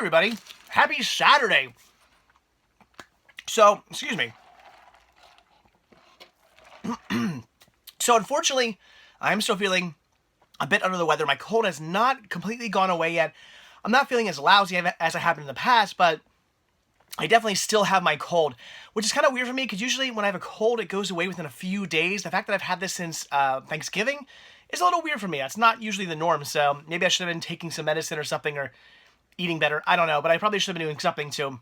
everybody. Happy Saturday. So, excuse me. So, unfortunately, I'm still feeling a bit under the weather. My cold has not completely gone away yet. I'm not feeling as lousy as I have been in the past, but I definitely still have my cold, which is kind of weird for me because usually when I have a cold, it goes away within a few days. The fact that I've had this since Thanksgiving is a little weird for me. That's not usually the norm, so maybe I should have been taking some medicine or something or eating better. I don't know, but I probably should have been doing something to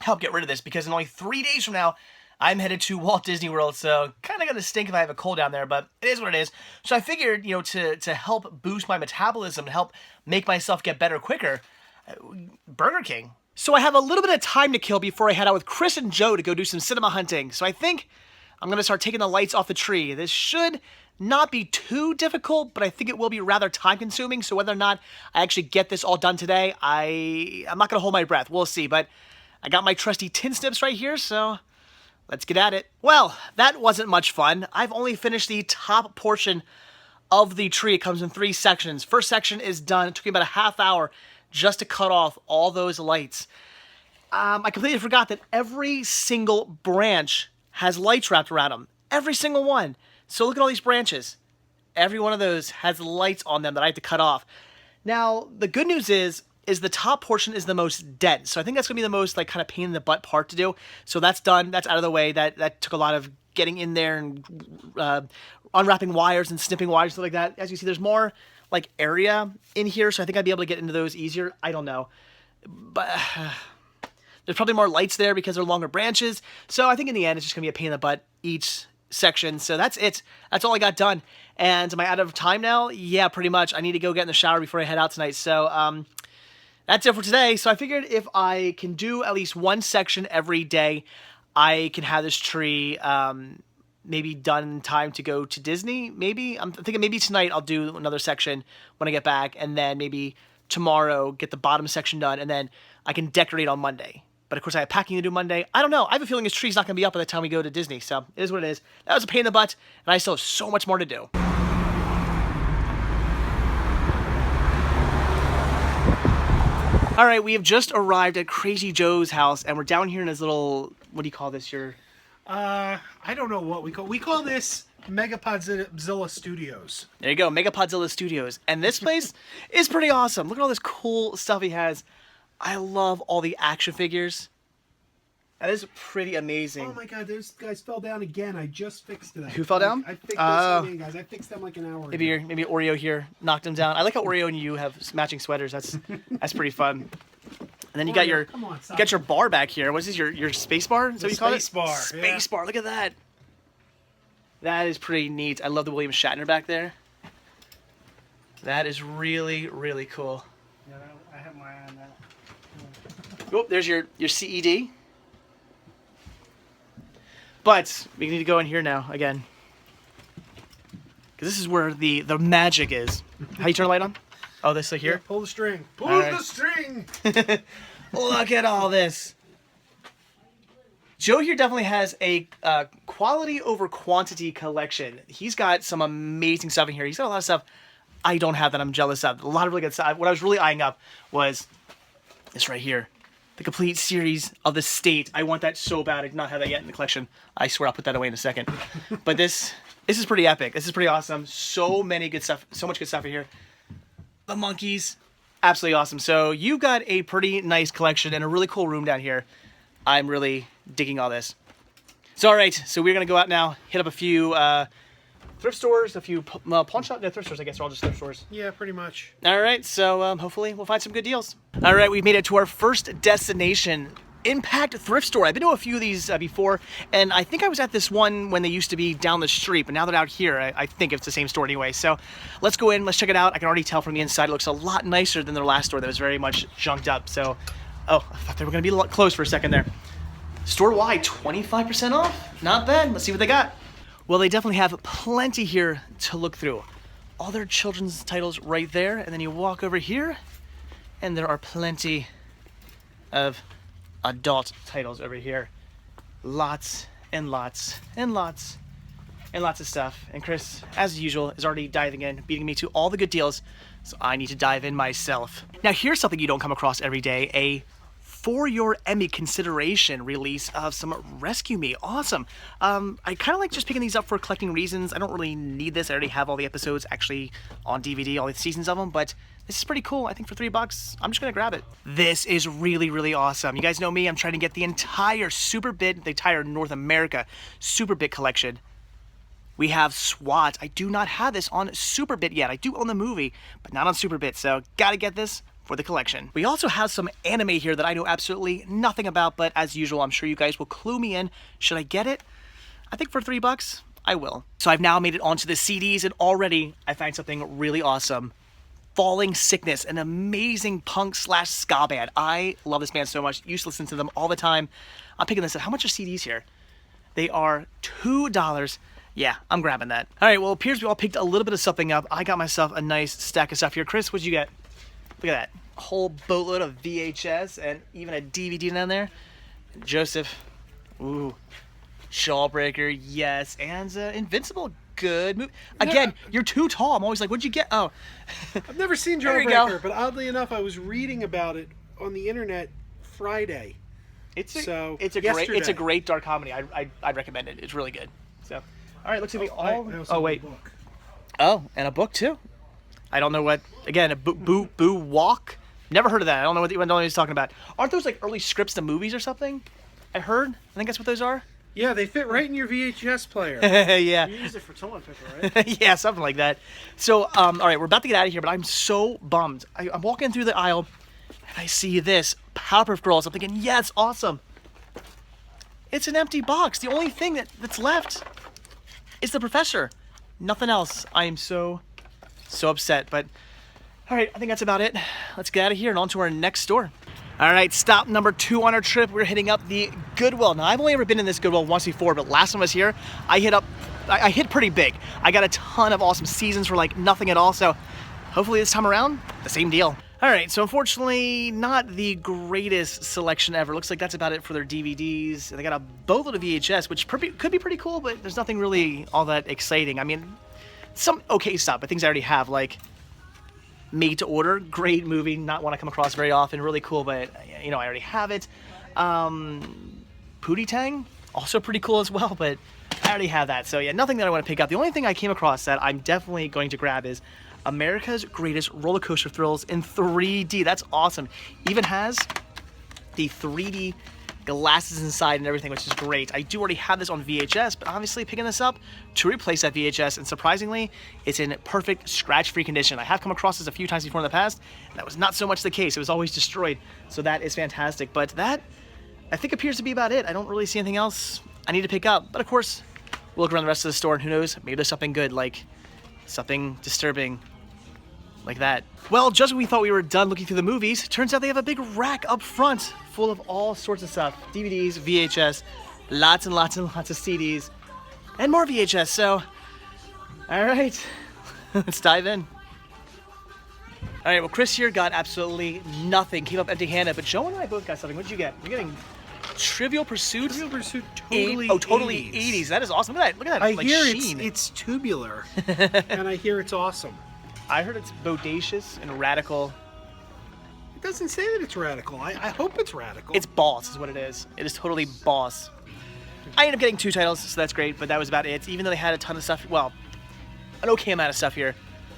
help get rid of this because in only 3 days from now, I'm headed to Walt Disney World, so kind of going to stink if I have a cold down there, but it is what it is. So I figured, to help boost my metabolism, to help make myself get better quicker, Burger King. So I have a little bit of time to kill before I head out with Chris and Joe to go do some cinema hunting. So I think I'm going to start taking the lights off the tree. This should not be too difficult, but I think it will be rather time-consuming. So whether or not I actually get this all done today, I'm not going to hold my breath. We'll see, but I got my trusty tin snips right here, so let's get at it. Well, that wasn't much fun. I've only finished the top portion of the tree. It comes in 3 sections. First section is done. It took me about a half hour just to cut off all those lights. I completely forgot that every single branch has lights wrapped around them. Every single one. So look at all these branches. Every one of those has lights on them that I have to cut off. Now, the good news is the top portion is the most dense. So I think that's going to be the most kind of pain in the butt part to do. So that's done. That's out of the way. That took a lot of getting in there and unwrapping wires and snipping wires, stuff like that. As you see, there's more area in here. So I think I'd be able to get into those easier. I don't know. But there's probably more lights there because they're longer branches. So I think in the end, it's just going to be a pain in the butt each section. So that's it. That's all I got done. And am I out of time now? Yeah, pretty much. I need to go get in the shower before I head out tonight. So that's it for today. So I figured if I can do at least one section every day, I can have this tree maybe done in time to go to Disney. Maybe I'm thinking maybe tonight I'll do another section when I get back, and then maybe tomorrow get the bottom section done, and then I can decorate on Monday. But of course I have packing to do Monday. I don't know. I have a feeling this tree's not going to be up by the time we go to Disney. So it is what it is. That was a pain in the butt, and I still have so much more to do. All right, we have just arrived at Crazy Joe's house, and we're down here in his little, what do you call this? I don't know what we call this Megapodzilla Studios. There you go, Megapodzilla Studios. And this place is pretty awesome. Look at all this cool stuff he has. I love all the action figures. That is pretty amazing. Oh my god, those guys fell down again. I just fixed them. Who fell down? I fixed those again, guys. I fixed them like an hour ago. Maybe Oreo here knocked him down. I like how Oreo and you have matching sweaters. That's pretty fun. And then you got your bar back here. What is this? Your space bar? Is that what you call it? Space bar. Space bar. Look at that. That is pretty neat. I love the William Shatner back there. That is really, really cool. Yeah, I have my eye on that. Oh, there's your CED. But we need to go in here now again, because this is where the magic is. How you turn the light on? Oh, this here? Yeah, pull the string. Pull right. the string! Look at all this. Joe here definitely has a quality over quantity collection. He's got some amazing stuff in here. He's got a lot of stuff I don't have that I'm jealous of. A lot of really good stuff. What I was really eyeing up was this right here. The complete series of the State. I want that so bad. I did not have that yet in the collection. I swear I'll put that away in a second. But this is pretty epic. This is pretty awesome. So many good stuff. So much good stuff in here. The monkeys. Absolutely awesome. So you've got a pretty nice collection and a really cool room down here. I'm really digging all this. So all right. So we're going to go out now. Hit up a few thrift stores. A few pawn shop. No, thrift stores, I guess. They're all just thrift stores. Yeah, pretty much. All right. So hopefully we'll find some good deals. All right. We've made it to our first destination. Impact Thrift Store. I've been to a few of these before, and I think I was at this one when they used to be down the street, but now they're out here. I think it's the same store anyway. So let's go in, let's check it out. I can already tell from the inside it looks a lot nicer than their last store that was very much junked up. So, oh, I thought they were going to be closed for a second there. Store-wide, 25% off. Not bad. Let's see what they got. Well, they definitely have plenty here to look through. All their children's titles right there, and then you walk over here, and there are plenty of adult titles over here. Lots and lots and lots and lots of stuff. And Chris, as usual, is already diving in, beating me to all the good deals So I need to dive in myself. Now here's something you don't come across every day, a for your Emmy consideration release of some Rescue Me. Awesome. I kind of like just picking these up for collecting reasons. I don't really need this. I already have all the episodes actually on DVD, all the seasons of them, but this is pretty cool. I think for $3, I'm just gonna grab it. This is really, really awesome. You guys know me, I'm trying to get the entire Super Bit, the entire North America Super Bit collection. We have SWAT. I do not have this on Super Bit yet. I do own the movie, but not on Super Bit, so gotta get this for the collection. We also have some anime here that I know absolutely nothing about, but as usual, I'm sure you guys will clue me in. Should I get it? I think for $3, I will. So I've now made it onto the CDs, and already I find something really awesome. Falling Sickness, an amazing punk slash ska band. I love this band so much. Used to listen to them all the time. I'm picking this up. How much are CDs here? They are $2. Yeah, I'm grabbing that. All right, well, it appears we all picked a little bit of something up. I got myself a nice stack of stuff here. Chris, what'd you get? Look at that. A whole boatload of VHS and even a DVD down there. Joseph, ooh. Jawbreaker, yes. And Invincible, good movie. Again, you're too tall. I'm always like, what'd you get? Oh. I've never seen There you go. Jawbreaker, but oddly enough, I was reading about it on the internet Friday. It's a yesterday. great great dark comedy. I'd recommend it. It's really good. So, all right, looks like we all. I also have a book. Oh, and a book too. I don't know what. Again, a boo walk. Never heard of that. I don't know what he's talking about. Aren't those like early scripts to movies or something? I heard. I think that's what those are. Yeah, they fit right in your VHS player. Yeah. You use it for toilet paper, right? Yeah, something like that. So, all right, we're about to get out of here, but I'm so bummed. I'm walking through the aisle, and I see this Powerpuff Girls. I'm thinking, yeah, it's awesome. It's an empty box. The only thing that's left is the professor. Nothing else. I am so upset, but all right, I think that's about it. Let's get out of here and on to our next store. All right, stop number 2 on our trip. We're hitting up the Goodwill. Now, I've only ever been in this Goodwill once before, but last time I was here, I hit pretty big. I got a ton of awesome seasons for like nothing at all, so hopefully this time around, the same deal. All right, so unfortunately, not the greatest selection ever. Looks like that's about it for their DVDs. They got a boatload of VHS, which could be pretty cool, but there's nothing really all that exciting. I mean, some okay stuff, but things I already have, like Made to Order, great movie, not one I come across very often, really cool, but you know, I already have it. Pootie Tang, also pretty cool as well, but I already have that. So yeah, nothing that I want to pick up. The only thing I came across that I'm definitely going to grab is America's Greatest Roller Coaster Thrills in 3D. That's awesome. Even has the 3D glasses inside and everything, which is great. I do already have this on VHS, but obviously picking this up to replace that VHS, and surprisingly, it's in perfect scratch-free condition. I have come across this a few times before in the past, and that was not so much the case. It was always destroyed, so that is fantastic. But that, I think, appears to be about it. I don't really see anything else I need to pick up, but of course, we'll look around the rest of the store, and who knows, maybe there's something good, like something disturbing like that. Well, just when we thought we were done looking through the movies, turns out they have a big rack up front full of all sorts of stuff. DVDs, VHS, lots and lots and lots of CDs, and more VHS. So, all right, let's dive in. All right, well, Chris here got absolutely nothing. Came up empty-handed, but Joe and I both got something. What'd you get? You're getting Trivial Pursuit? Trivial Pursuit totally 80s. That is awesome. Look at that. I like, hear sheen. it's tubular, and I hear it's awesome. I heard it's bodacious and radical. It doesn't say that it's radical. I hope it's radical. It's boss is what it is. It is totally boss. I ended up getting 2 titles, so that's great, but that was about it. Even though they had a ton of stuff, well, an okay amount of stuff here,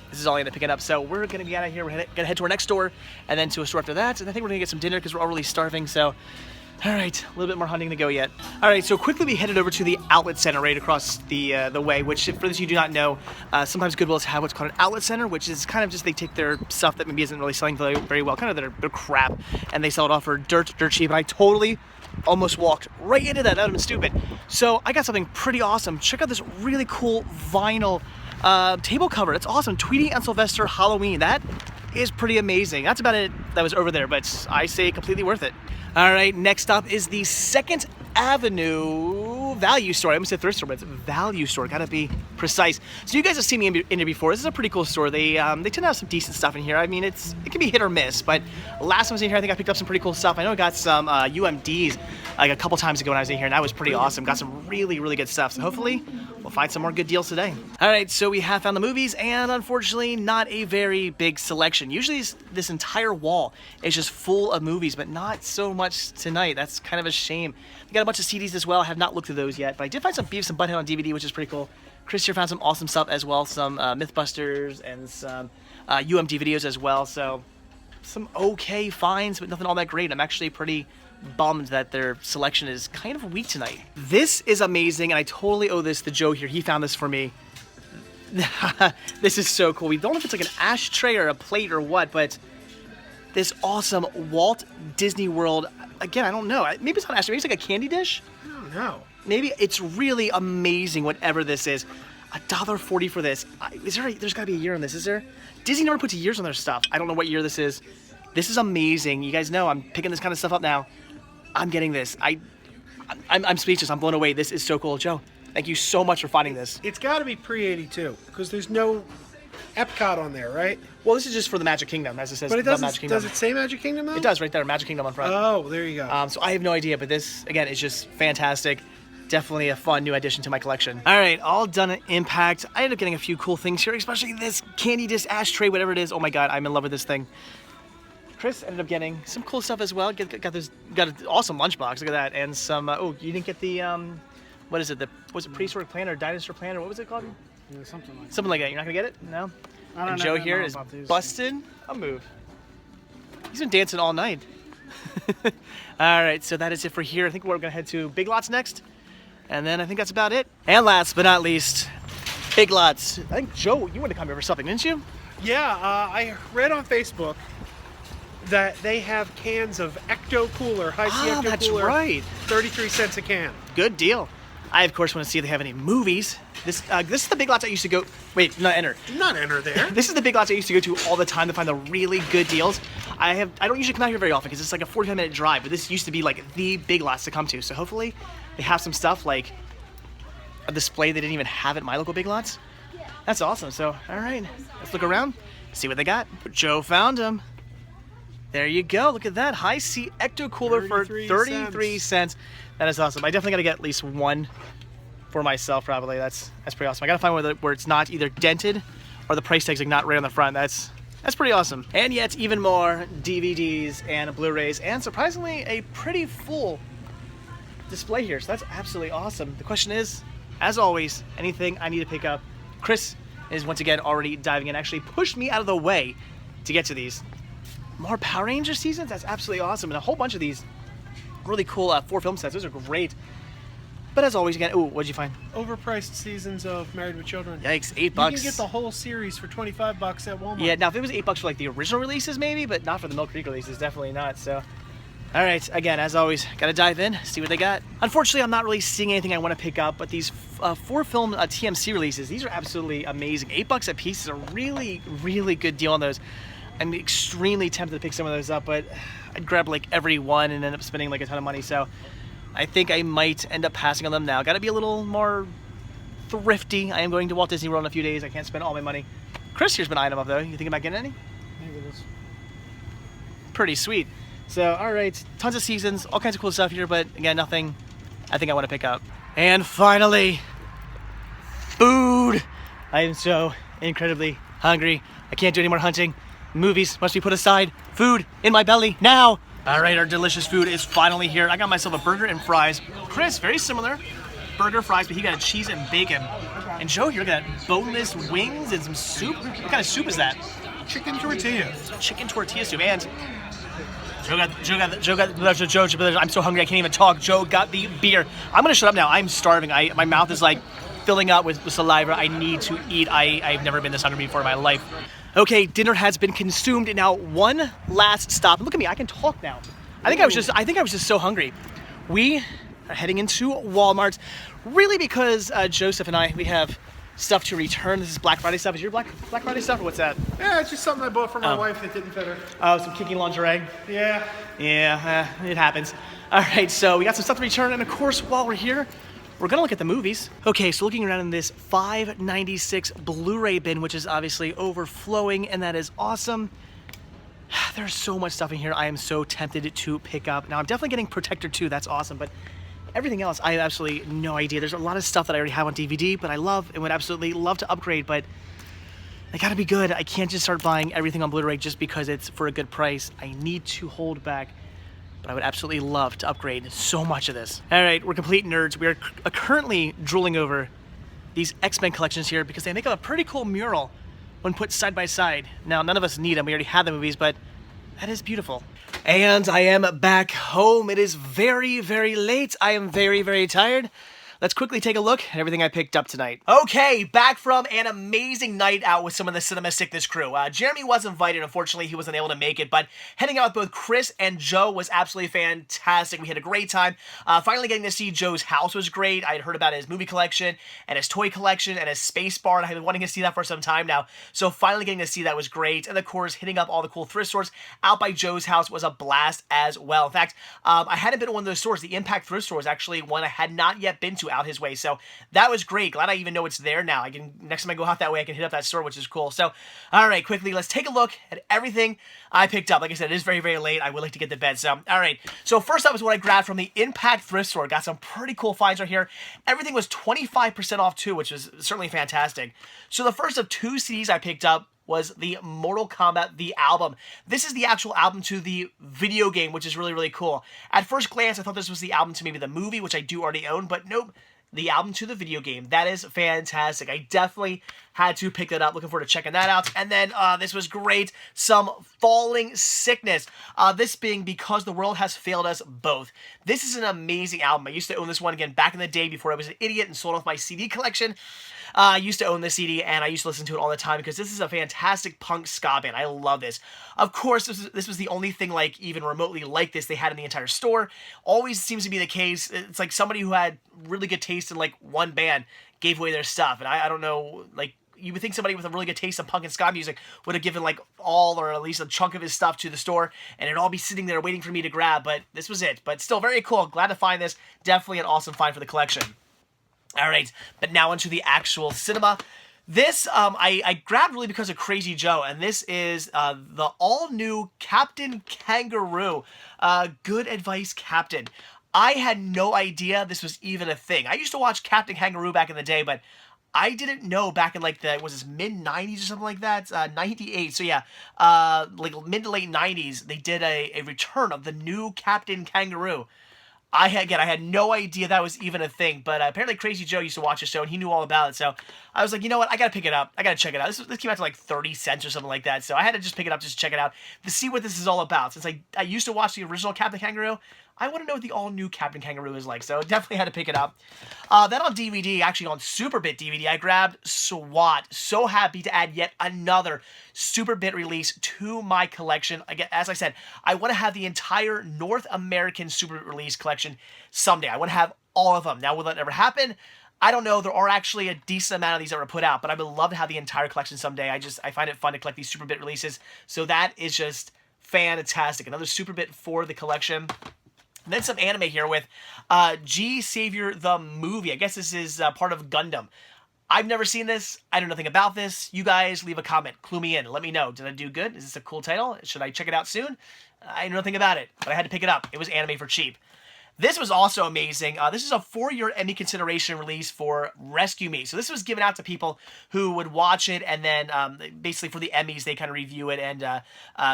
this is all I ended up picking up. So we're going to be out of here. We're going to head to our next store, and then to a store after that, and I think we're going to get some dinner because we're all really starving, so all right, a little bit more hunting to go yet. All right, so quickly we headed over to the outlet center right across the way, which, for those of you who do not know, sometimes Goodwills have what's called an outlet center, which is kind of just they take their stuff that maybe isn't really selling very well, kind of their crap, and they sell it off for dirt cheap. And I totally almost walked right into that. That would have been stupid. So I got something pretty awesome. Check out this really cool vinyl table cover. It's awesome. Tweety and Sylvester Halloween. That is pretty amazing. That's about it that was over there, but I say completely worth it. All right, next up is the 2nd Avenue value store. I almost said thrift store, but it's a value store. Gotta be precise. So you guys have seen me in here before. This is a pretty cool store. They tend to have some decent stuff in here. I mean, it can be hit or miss, but last time I was in here, I think I picked up some pretty cool stuff. I know I got some UMDs like a couple times ago when I was in here, and that was pretty awesome. Got some really, really good stuff. So hopefully we'll find some more good deals today. All right, so we have found the movies, and unfortunately, not a very big selection. Usually this entire wall is just full of movies, but not so much tonight. That's kind of a shame. We got a bunch of CDs as well. I have not looked at those yet, but I did find some Beavis and Butthead on DVD, which is pretty cool. Chris here found some awesome stuff as well, some Mythbusters and some UMD videos as well. So some okay finds, but nothing all that great. I'm actually pretty bummed that their selection is kind of weak tonight. This is amazing, and I totally owe this to Joe here. He found this for me. This is so cool. We don't know if it's like an ashtray or a plate or what, but this awesome Walt Disney World. Again, I don't know. Maybe it's not an ashtray. Maybe it's like a candy dish. I don't know. Maybe it's really amazing, whatever this is. $1.40 for this. There's got to be a year on this, is there? Disney never puts years on their stuff. I don't know what year this is. This is amazing. You guys know I'm picking this kind of stuff up now. I'm getting this. I'm speechless. I'm blown away. This is so cool. Joe, thank you so much for finding this. It's got to be pre-82 because there's no Epcot on there, right? Well, this is just for the Magic Kingdom, as it says. But it the doesn't. Magic Kingdom. Does it say Magic Kingdom though? It does right there, Magic Kingdom on front. Oh, there you go. So I have no idea, but this again is just fantastic. Definitely a fun new addition to my collection. All right, all done at Impact. I ended up getting a few cool things here, especially this candy dish ashtray, whatever it is. Oh my God, I'm in love with this thing. Chris ended up getting some cool stuff as well. Got an awesome lunchbox. Look at that, and some. Oh, you didn't get the what is it? Was it prehistoric planner or dinosaur planner? What was it called? Yeah, something like that. Something like that. You're not gonna get it? No. And Joe here is busted a move. He's been dancing all night. All right, so that is it for here. I think we're gonna head to Big Lots next, and then I think that's about it. And last but not least, Big Lots. I think Joe, you wanted to come here for something, didn't you? Yeah, I read on Facebook that they have cans of Ecto Cooler, high C Ecto that's Cooler. right. 33 cents a can. Good deal. I, of course, want to see if they have any movies. This is the Big Lots I used to go... Wait, not enter. Do not enter there. This is the Big Lots I used to go to all the time to find the really good deals. I don't usually come out here very often because it's like a 45-minute drive, but this used to be like the Big Lots to come to. So hopefully they have some stuff like a display they didn't even have at my local Big Lots. That's awesome. So, all right, let's look around, see what they got. Joe found them. There you go. Look at that. High C Ecto Cooler for 33 cents. That is awesome. I definitely got to get at least one for myself, probably. That's pretty awesome. I got to find where it's not either dented or the price tag's like not right on the front. That's pretty awesome. And yet even more DVDs and Blu-rays, and surprisingly a pretty full display here. So that's absolutely awesome. The question is, as always, anything I need to pick up. Chris is once again already diving in, actually pushed me out of the way to get to these. More Power Ranger seasons? That's absolutely awesome. And a whole bunch of these really cool 4 film sets. Those are great. But as always, again, ooh, what'd you find? Overpriced seasons of Married with Children. Yikes, $8. You can get the whole series for $25 at Walmart. Yeah, now if it was $8 for like the original releases, maybe, but not for the Mill Creek releases, definitely not. So, all right, again, as always, gotta dive in, see what they got. Unfortunately, I'm not really seeing anything I want to pick up, but these 4 film TMC releases, these are absolutely amazing. $8 a piece is a really, really good deal on those. I'm extremely tempted to pick some of those up, but I'd grab like every one and end up spending like a ton of money. So I think I might end up passing on them now. Got to be a little more thrifty. I am going to Walt Disney World in a few days. I can't spend all my money. Chris here's been eyeing them up though. You thinking about getting any? Maybe it is. Pretty sweet. So, all right, tons of seasons, all kinds of cool stuff here, but again, nothing I think I want to pick up. And finally, food. I am so incredibly hungry. I can't do any more hunting. Movies must be put aside. Food in my belly now. All right, our delicious food is finally here. I got myself a burger and fries. Chris, very similar. Burger, fries, but he got a cheese and bacon. And Joe here got boneless wings and some soup. What kind of soup is that? Chicken tortillas. Chicken tortilla soup. And Joe, I'm so hungry I can't even talk. Joe got the beer. I'm gonna shut up now. I'm starving. My mouth is like filling up with saliva. I need to eat. I've never been this hungry before in my life. Okay, dinner has been consumed, and now one last stop. Look at me, I can talk now. I think I was just so hungry. We are heading into Walmart, really because Joseph and I, we have stuff to return. This is Black Friday stuff. Is your Black Friday stuff, or what's that? Yeah, it's just something I bought for my wife that didn't fit her. Oh, some kicking lingerie? Yeah. Yeah, it happens. All right, so we got some stuff to return, and of course, while we're here, we're gonna look at the movies. Okay, so looking around in this $5.96 Blu-ray bin, which is obviously overflowing, and that is awesome. There's so much stuff in here I am so tempted to pick up. Now, I'm definitely getting Protector 2, that's awesome, but everything else, I have absolutely no idea. There's a lot of stuff that I already have on DVD, but I love and would absolutely love to upgrade, but they gotta be good. I can't just start buying everything on Blu-ray just because it's for a good price. I need to hold back, but I would absolutely love to upgrade so much of this. All right, we're complete nerds. We are currently drooling over these X-Men collections here because they make up a pretty cool mural when put side by side. Now, none of us need them. We already had the movies, but that is beautiful. And I am back home. It is very, very late. I am very, very tired. Let's quickly take a look at everything I picked up tonight. Okay, back from an amazing night out with some of the Cinema Sickness crew. Jeremy was invited. Unfortunately, he wasn't able to make it, but heading out with both Chris and Joe was absolutely fantastic. We had a great time. Finally getting to see Joe's house was great. I had heard about his movie collection and his toy collection and his space bar, and I've been wanting to see that for some time now. So finally getting to see that was great. And of course, hitting up all the cool thrift stores out by Joe's house was a blast as well. In fact, I hadn't been to one of those stores. The Impact Thrift Store was actually one I had not yet been to out his way. So that was great. Glad I even know it's there now. Next time I go out that way, I can hit up that store, which is cool. So, all right, quickly, let's take a look at everything I picked up. Like I said, it is very, very late. I would like to get to bed. So, all right. So first up is what I grabbed from the Impact Thrift Store. Got some pretty cool finds right here. Everything was 25% off too, which was certainly fantastic. So the first of 2 CDs I picked up was the Mortal Kombat, the album. This is the actual album to the video game, which is really, really cool. At first glance, I thought this was the album to maybe the movie, which I do already own, but nope. The album to the video game. That is fantastic. I definitely had to pick that up. Looking forward to checking that out. And then this was great. Some Falling Sickness. This being Because the World Has Failed Us Both. This is an amazing album. I used to own this one again back in the day before I was an idiot and sold off my CD collection. I used to own this CD and I used to listen to it all the time because this is a fantastic punk ska band. I love this. Of course, this was the only thing like even remotely like this they had in the entire store. Always seems to be the case. It's like somebody who had really good taste in like one band gave away their stuff. And I don't know, like you would think somebody with a really good taste in punk and ska music would have given like all or at least a chunk of his stuff to the store and it'd all be sitting there waiting for me to grab. But this was it. But still very cool. Glad to find this. Definitely an awesome find for the collection. All right, but now into the actual cinema. This I grabbed really because of Crazy Joe, and this is the all-new Captain Kangaroo. Good advice, Captain. I had no idea this was even a thing. I used to watch Captain Kangaroo back in the day, but I didn't know back in like the, was this mid-90s or something like that? 98, so yeah, like mid to late 90s, they did a return of the new Captain Kangaroo. I had no idea that was even a thing, but apparently Crazy Joe used to watch the show and he knew all about it, so I was like, you know what, I gotta pick it up, I gotta check it out. This came out to like 30 cents or something like that, so I had to just pick it up just to check it out, to see what this is all about. Since I used to watch the original Captain Kangaroo, I want to know what the all-new Captain Kangaroo is like, so definitely had to pick it up. Then on DVD, actually on Superbit DVD, I grabbed SWAT. So happy to add yet another Superbit release to my collection. Again, as I said, I want to have the entire North American Superbit release collection someday. I want to have all of them. Now, will that ever happen? I don't know. There are actually a decent amount of these that were put out, but I would love to have the entire collection someday. I find it fun to collect these Superbit releases, so that is just fantastic. Another Superbit for the collection. And then some anime here with G Savior the movie. I guess this is part of Gundam. I've never seen this. I know nothing about this. You guys leave a comment. Clue me in. Let me know. Did I do good? Is this a cool title? Should I check it out soon? I know nothing about it, but I had to pick it up. It was anime for cheap. This was also amazing. This is a 4-year Emmy consideration release for Rescue Me. So this was given out to people who would watch it, and then basically for the Emmys, they kind of review it and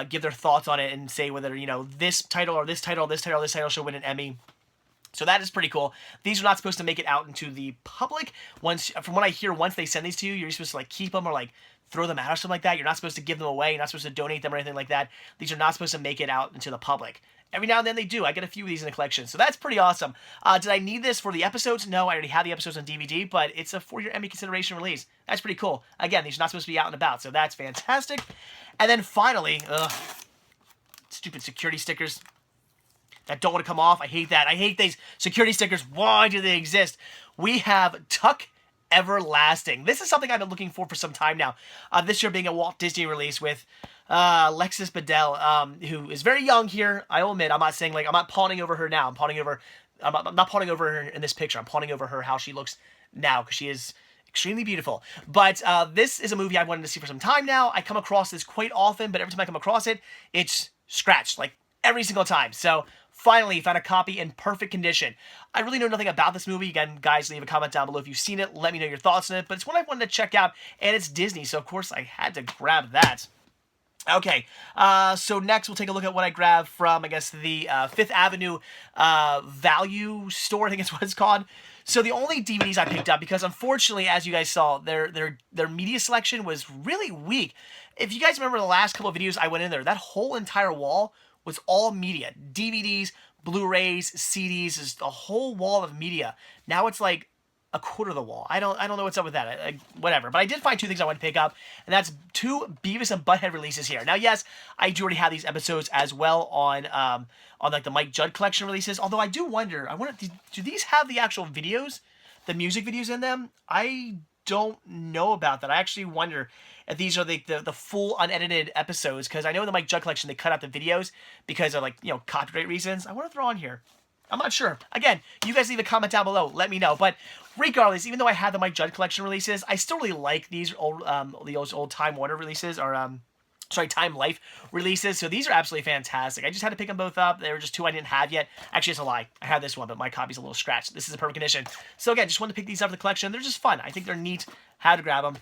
give their thoughts on it and say whether, you know, this title or this title or this title or this title should win an Emmy. So that is pretty cool. These are not supposed to make it out into the public. From what I hear, once they send these to you, you're supposed to like keep them or like throw them out or something like that. You're not supposed to give them away. You're not supposed to donate them or anything like that. These are not supposed to make it out into the public. Every now and then they do. I get a few of these in the collection, so that's pretty awesome. Did I need this for the episodes? No, I already have the episodes on DVD, but it's a 4-year Emmy consideration release. That's pretty cool. Again, these are not supposed to be out and about, so that's fantastic. And then finally, stupid security stickers that don't want to come off. I hate that. I hate these security stickers. Why do they exist? We have Tuck Everlasting. This is something I've been looking for some time now. This year being a Walt Disney release with Lexis Bledel, who is very young here. I'll admit, I'm not saying like, I'm not pawning over her now. I'm pawning over I'm not pawning over her in this picture. I'm pawning over her how she looks now, because she is extremely beautiful. But this is a movie I've wanted to see for some time now. I come across this quite often, but every time I come across it, it's scratched, like every single time. So finally found a copy in perfect condition. I really know nothing about this movie. Again, guys, leave a comment down below if you've seen it. Let me know your thoughts on it. But it's one I wanted to check out, and it's Disney, so of course I had to grab that. Okay, so next we'll take a look at what I grabbed from, I guess, the Fifth Avenue value store, I think it's what it's called. So the only DVDs I picked up, because unfortunately, as you guys saw, their media selection was really weak. If you guys remember the last couple of videos I went in there, that whole entire wall was all media. DVDs, Blu-rays, CDs, is a whole wall of media. Now it's like a quarter of the wall. I don't know what's up with that. Whatever. But I did find two things I want to pick up, and that's two Beavis and Butthead releases here. Now, yes, I do already have these episodes as well on like the Mike Judd collection releases. Although I do wonder, do these have the actual videos, the music videos in them? I don't know about that. I actually wonder if these are the full unedited episodes, because I know in the Mike Judd collection they cut out the videos because of, like, you know, copyright reasons. I want to throw on here. I'm not sure. Again, you guys leave a comment down below. Let me know. But regardless, even though I had the Mike Judd collection releases, I still really like these old Time Warner releases, or Time Life releases. So these are absolutely fantastic. I just had to pick them both up. They were just two I didn't have yet. Actually, it's a lie. I have this one, but my copy's a little scratched. This is in perfect condition. So again, just wanted to pick these up for the collection. They're just fun. I think they're neat. Had to grab them.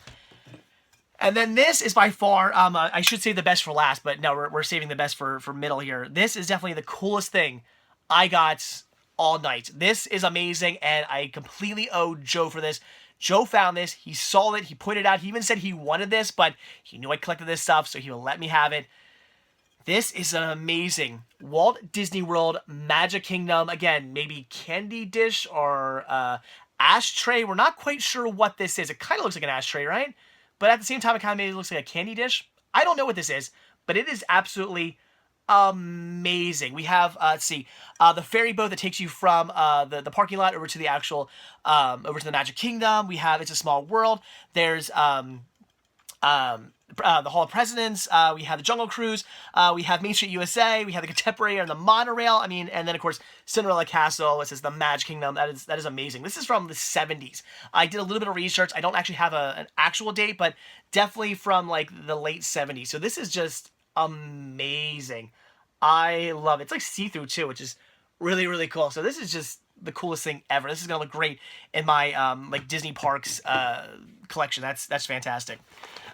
And then this is by far, I should say the best for last, but no, we're saving the best for middle here. This is definitely the coolest thing I got all night. This is amazing, and I completely owe Joe for this. Joe found this. He saw it. He put it out. He even said he wanted this, but he knew I collected this stuff, so he would let me have it. This is an amazing Walt Disney World Magic Kingdom. Again, maybe candy dish or ashtray. We're not quite sure what this is. It kind of looks like an ashtray, right? But at the same time, it kind of maybe looks like a candy dish. I don't know what this is, but it is absolutely amazing. We have, let's see, the ferry boat that takes you from the parking lot over to the actual, over to the Magic Kingdom. We have It's a Small World. There's the Hall of Presidents. We have the Jungle Cruise. We have Main Street USA. We have the Contemporary and the Monorail. I mean, and then of course Cinderella Castle. It says the Magic Kingdom. That is amazing. This is from the 70s. I did a little bit of research. I don't actually have an actual date, but definitely from like the late 70s. So this is just amazing. I love it. It's like see-through too, which is really, really cool. So this is just the coolest thing ever. This is gonna look great in my like Disney Parks collection. That's fantastic.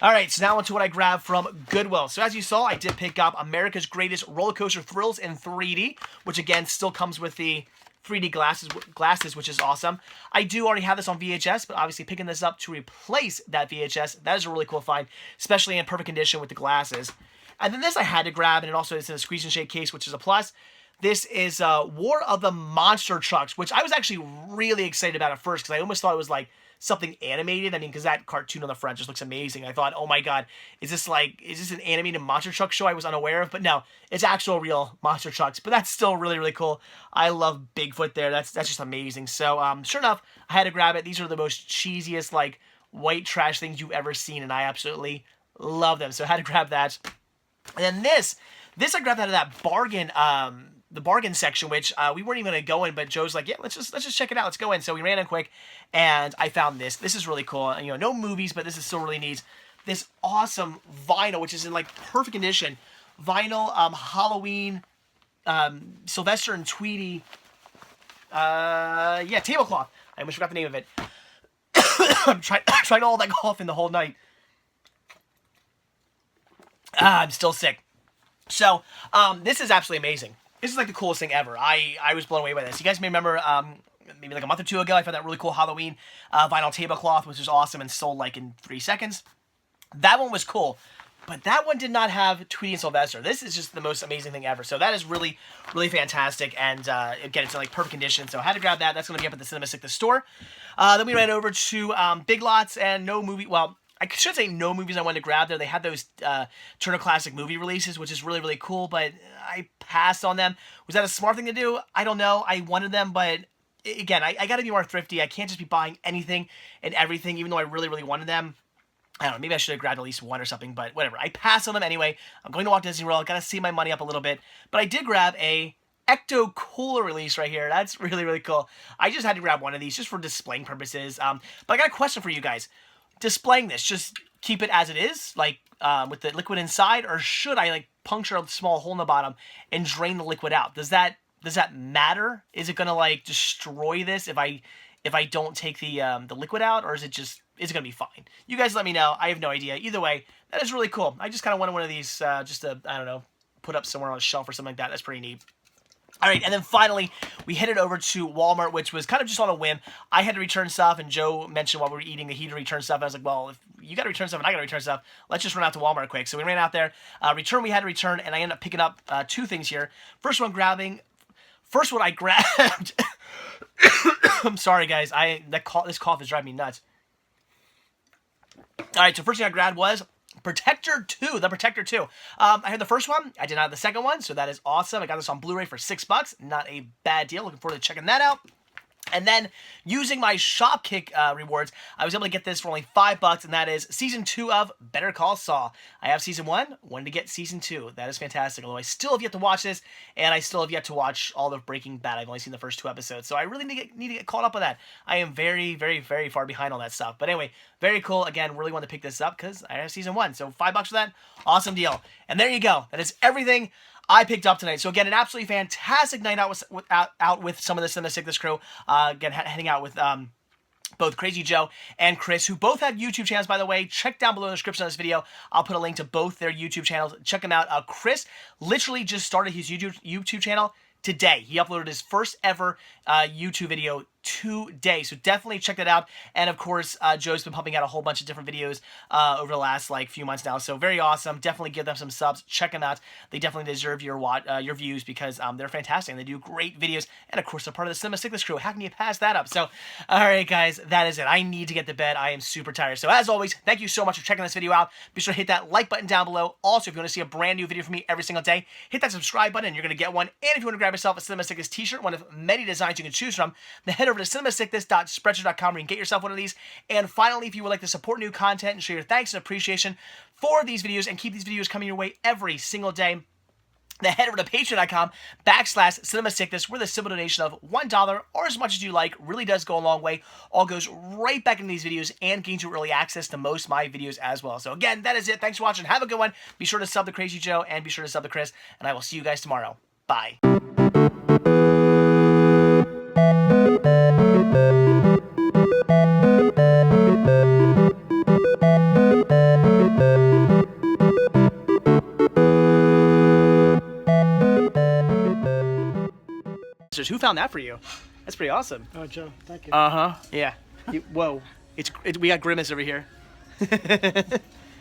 All right, so now on to what I grabbed from Goodwill. So as you saw, I did pick up America's Greatest Roller Coaster Thrills in 3D, which again still comes with the 3D glasses, which is awesome. I do already have this on VHS, but obviously picking this up to replace that VHS, that is a really cool find, especially in perfect condition with the glasses. And then this I had to grab, and it also is in a squeeze and shake case, which is a plus. This is War of the Monster Trucks, which I was actually really excited about at first, because I almost thought it was like something animated. I mean, because that cartoon on the front just looks amazing. I thought, oh my god, is this an animated monster truck show I was unaware of? But no, it's actual real monster trucks. But that's still really, really cool. I love Bigfoot there. That's just amazing. So sure enough, I had to grab it. These are the most cheesiest, like, white trash things you've ever seen, and I absolutely love them. So I had to grab that. And then this I grabbed out of that bargain, the bargain section, which we weren't even gonna go in, but Joe's like, yeah, let's just check it out. Let's go in. So we ran in quick, and I found this. This is really cool. You know, no movies, but this is still really neat. This awesome vinyl, which is in like perfect condition. Vinyl, Halloween, Sylvester and Tweety. Yeah, tablecloth. I almost forgot the name of it. I'm trying to hold that cough in the whole night. I'm still sick. So, this is absolutely amazing. This is like the coolest thing ever. I was blown away by this. You guys may remember, maybe like a month or two ago, I found that really cool Halloween vinyl tablecloth, which was awesome and sold like in 3 seconds. That one was cool, but that one did not have Tweety and Sylvester. This is just the most amazing thing ever. So that is really, really fantastic, and again, it's in like perfect condition. So I had to grab that. That's going to be up at the CinemaStick, the store. Then we ran over to Big Lots, and no movie. Well, I should say no movies I wanted to grab there. They had those Turner Classic movie releases, which is really, really cool, but I passed on them. Was that a smart thing to do? I don't know. I wanted them, but again, I got to be more thrifty. I can't just be buying anything and everything, even though I really, really wanted them. I don't know. Maybe I should have grabbed at least one or something, but whatever. I passed on them anyway. I'm going to Walt Disney World. Got to save my money up a little bit. But I did grab a Ecto Cooler release right here. That's really, really cool. I just had to grab one of these just for displaying purposes. But I got a question for you guys. Displaying this, just keep it as it is, like with the liquid inside, or should I like puncture a small hole in the bottom and drain the liquid out? Does that matter? Is it gonna like destroy this if I don't take the liquid out, or is it gonna be fine? You guys let me know. I have no idea. Either way, that is really cool. I just kind of wanted one of these just to, I don't know, put up somewhere on a shelf or something like that. That's pretty neat. All right, and then finally, we headed over to Walmart, which was kind of just on a whim. I had to return stuff, and Joe mentioned while we were eating that he had to return stuff. I was like, well, if you got to return stuff and I got to return stuff, let's just run out to Walmart quick. So we ran out there. We had to return, and I ended up picking up two things here. First one I grabbed. I'm sorry, guys. This cough is driving me nuts. All right, so first thing I grabbed was Protector 2, the Protector 2. I had the first one. I did not have the second one, so that is awesome. I got this on Blu-ray for $6. Not a bad deal. Looking forward to checking that out. And then, using my Shopkick rewards, I was able to get this for only $5, and that is Season 2 of Better Call Saul. I have Season 1, wanted to get Season 2. That is fantastic, although I still have yet to watch this, and I still have yet to watch all of Breaking Bad. I've only seen the first 2 episodes, so I really need to get caught up on that. I am very, very, very far behind on that stuff. But anyway, very cool. Again, really want to pick this up because I have Season 1, so $5 for that. Awesome deal. And there you go. That is everything I picked up tonight. So again, an absolutely fantastic night out with some of the Cinema Sickness crew. Again, heading out with both Crazy Joe and Chris, who both have YouTube channels, by the way. Check down below in the description of this video. I'll put a link to both their YouTube channels. Check them out. Chris literally just started his YouTube channel today. He uploaded his first ever YouTube video today, so definitely check that out. And of course, Joe's been pumping out a whole bunch of different videos over the last few months now, so very awesome. Definitely give them some subs. Check them out. They definitely deserve your views because they're fantastic and they do great videos. And of course, they're part of the Cinema Sickness crew. How can you pass that up? So, all right, guys, that is it. I need to get to bed. I am super tired. So as always, thank you so much for checking this video out. Be sure to hit that like button down below. Also, if you want to see a brand new video from me every single day, hit that subscribe button and you're going to get one. And if you want to grab yourself a Cinema Sickness t-shirt, one of many designs you can choose from, then head over to cinemasickness.spreadshirt.com where you can get yourself one of these. And finally, if you would like to support new content and show your thanks and appreciation for these videos and keep these videos coming your way every single day, then head over to patreon.com/cinemasickness, where the simple donation of $1 or as much as you like really does go a long way. All goes right back into these videos and gains you early access to most of my videos as well. So again, that is it. Thanks for watching. Have a good one. Be sure to sub to Crazy Joe and be sure to sub to Chris. And I will see you guys tomorrow. Bye. Who found that for you? That's pretty awesome. Oh, Joe, thank you. Uh-huh. Yeah. Whoa. We got Grimace over here.